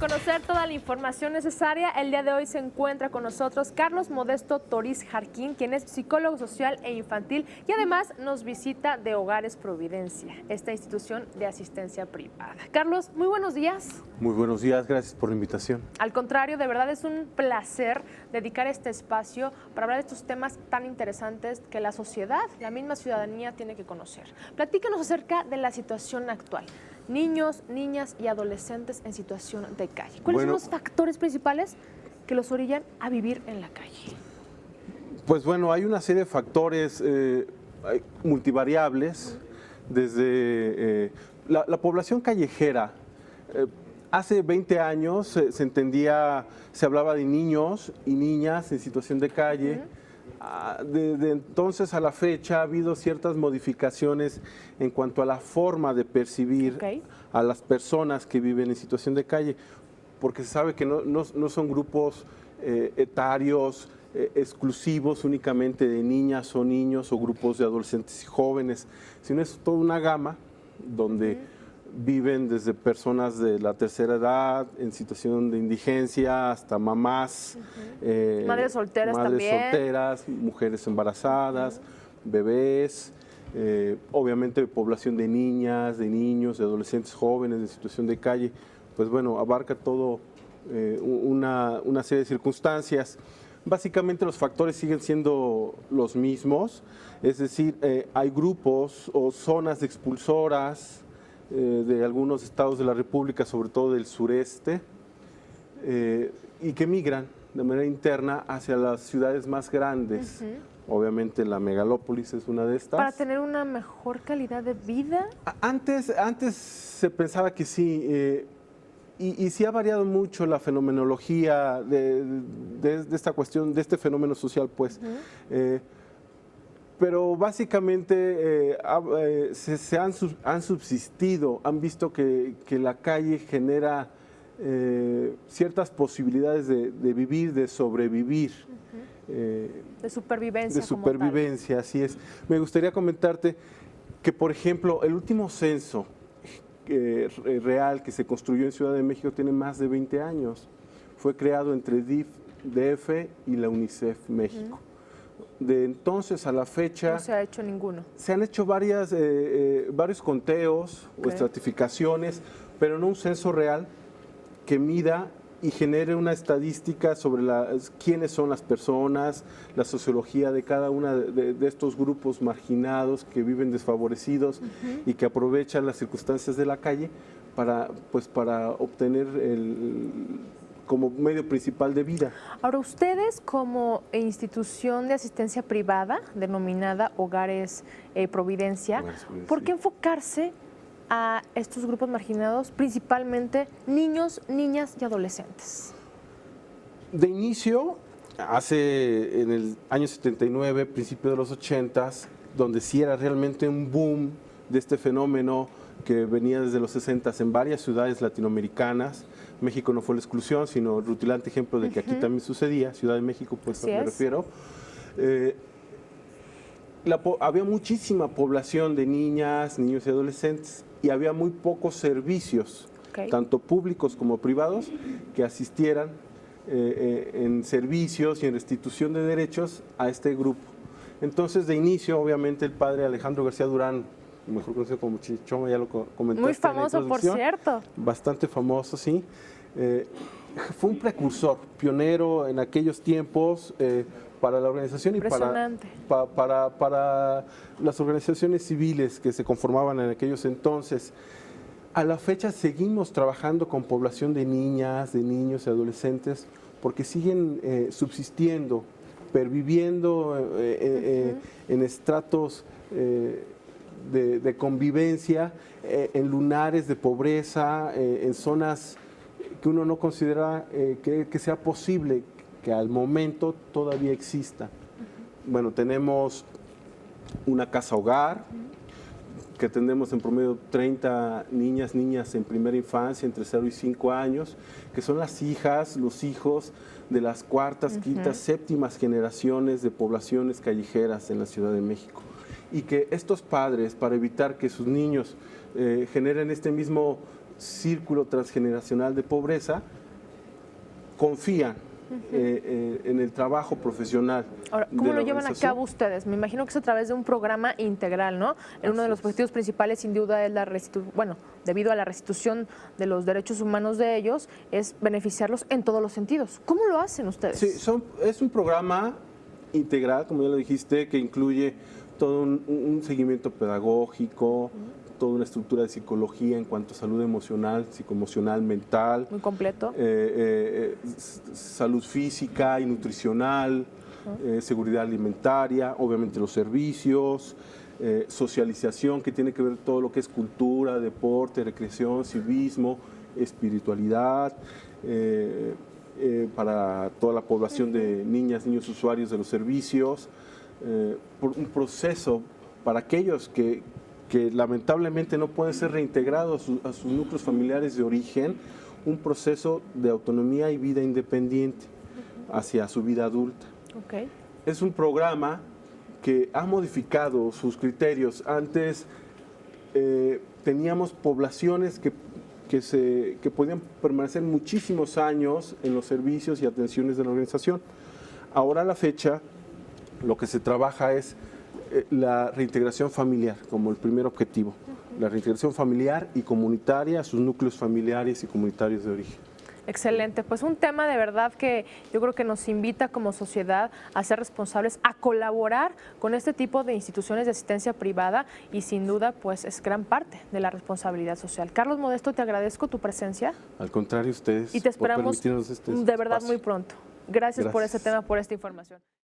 conocer toda la información necesaria, el día de hoy se encuentra con nosotros Carlos Modesto Toriz Jarquín, quien es psicólogo social e infantil y además nos visita de Hogares Providencia, esta institución de asistencia privada. Carlos, muy buenos días. Muy buenos días, gracias por la invitación. Al contrario, de verdad es un placer dedicar este espacio para hablar de estos temas tan interesantes que la sociedad, la misma ciudadanía tiene que conocer. Platícanos acerca de la situación actual. Niños, niñas y adolescentes en situación de calle. ¿Cuáles son los factores principales que los orillan a vivir en la calle? Pues bueno, hay una serie de factores multivariables, desde la población callejera. Hace 20 años se entendía, se hablaba de niños y niñas en situación de calle. Desde entonces a la fecha ha habido ciertas modificaciones en cuanto a la forma de percibir a las personas que viven en situación de calle, porque se sabe que no son grupos etarios exclusivos únicamente de niñas o niños o grupos de adolescentes y jóvenes, sino es toda una gama donde viven desde personas de la tercera edad, en situación de indigencia, hasta mamás, madres solteras también. Solteras, mujeres embarazadas, bebés, obviamente población de niñas, de niños, de adolescentes jóvenes en situación de calle. Pues bueno, abarca todo una serie de circunstancias. Básicamente los factores siguen siendo los mismos, es decir, hay grupos o zonas expulsoras de algunos estados de la República, sobre todo del sureste, y que migran de manera interna hacia las ciudades más grandes. Obviamente la megalópolis es una de estas. ¿Para tener una mejor calidad de vida? Antes se pensaba que sí, y sí ha variado mucho la fenomenología de esta cuestión, de este fenómeno social, pues. Pero básicamente se han subsistido, han visto que la calle genera ciertas posibilidades de vivir, de sobrevivir. De supervivencia. De supervivencia, así es. Me gustaría comentarte que, por ejemplo, el último censo real que se construyó en Ciudad de México tiene más de 20 años. Fue creado entre DF y la UNICEF México. De entonces a la fecha... No se ha hecho ninguno. Se han hecho varios conteos o estratificaciones, pero no un censo real que mida y genere una estadística sobre quiénes son las personas, la sociología de cada uno de estos grupos marginados que viven desfavorecidos y que aprovechan las circunstancias de la calle para obtener como medio principal de vida. Ahora, ustedes como institución de asistencia privada, denominada Hogares Providencia, ¿por qué enfocarse a estos grupos marginados, principalmente niños, niñas y adolescentes? De inicio, en el año 79, principio de los 80s, donde sí era realmente un boom de este fenómeno que venía desde los 60s en varias ciudades latinoamericanas. México no fue la exclusión, sino rutilante ejemplo de que aquí también sucedía. Ciudad de México, pues me refiero. Había muchísima población de niñas, niños y adolescentes y había muy pocos servicios, tanto públicos como privados, que asistieran en servicios y en restitución de derechos a este grupo. Entonces, de inicio, obviamente, el padre Alejandro García Durán, mejor conocido como Chichoma, ya lo comentaste. Muy famoso, por cierto. Bastante famoso, sí. Fue un precursor, pionero en aquellos tiempos para la organización y para las organizaciones civiles que se conformaban en aquellos entonces. A la fecha seguimos trabajando con población de niñas, de niños y adolescentes porque siguen subsistiendo, perviviendo en estratos de convivencia, en lunares de pobreza, en zonas que uno no considera que sea posible que al momento todavía exista. Bueno, tenemos una casa hogar, que atendemos en promedio 30 niñas en primera infancia, entre 0 y 5 años, que son las hijas, los hijos de las cuartas, quintas, séptimas generaciones de poblaciones callejeras en la Ciudad de México. Y que estos padres, para evitar que sus niños generen este mismo círculo transgeneracional de pobreza confían en el trabajo profesional. Ahora, ¿cómo lo llevan a cabo ustedes? Me imagino que es a través de un programa integral, ¿no? Uno de los objetivos principales, sin duda, es debido a la restitución de los derechos humanos de ellos, es beneficiarlos en todos los sentidos. ¿Cómo lo hacen ustedes? Sí, es un programa integral, como ya lo dijiste, que incluye todo un seguimiento pedagógico, toda una estructura de psicología en cuanto a salud emocional, psicoemocional, mental. Muy completo. Salud física y nutricional, seguridad alimentaria, obviamente los servicios, socialización, que tiene que ver todo lo que es cultura, deporte, recreación, civismo, espiritualidad, para toda la población de niñas, niños usuarios de los servicios, por un proceso para aquellos que lamentablemente no pueden ser reintegrados a sus núcleos familiares de origen, un proceso de autonomía y vida independiente hacia su vida adulta. Okay. Es un programa que ha modificado sus criterios. Antes teníamos poblaciones que podían permanecer muchísimos años en los servicios y atenciones de la organización. Ahora a la fecha lo que se trabaja es la reintegración familiar como el primer objetivo, la reintegración familiar y comunitaria a sus núcleos familiares y comunitarios de origen. Excelente, pues un tema de verdad que yo creo que nos invita como sociedad a ser responsables, a colaborar con este tipo de instituciones de asistencia privada y sin duda pues es gran parte de la responsabilidad social. Carlos Modesto, te agradezco tu presencia. Al contrario, ustedes y te esperamos por permitirnos este de verdad espacio. muy pronto. Gracias por este tema, por esta información.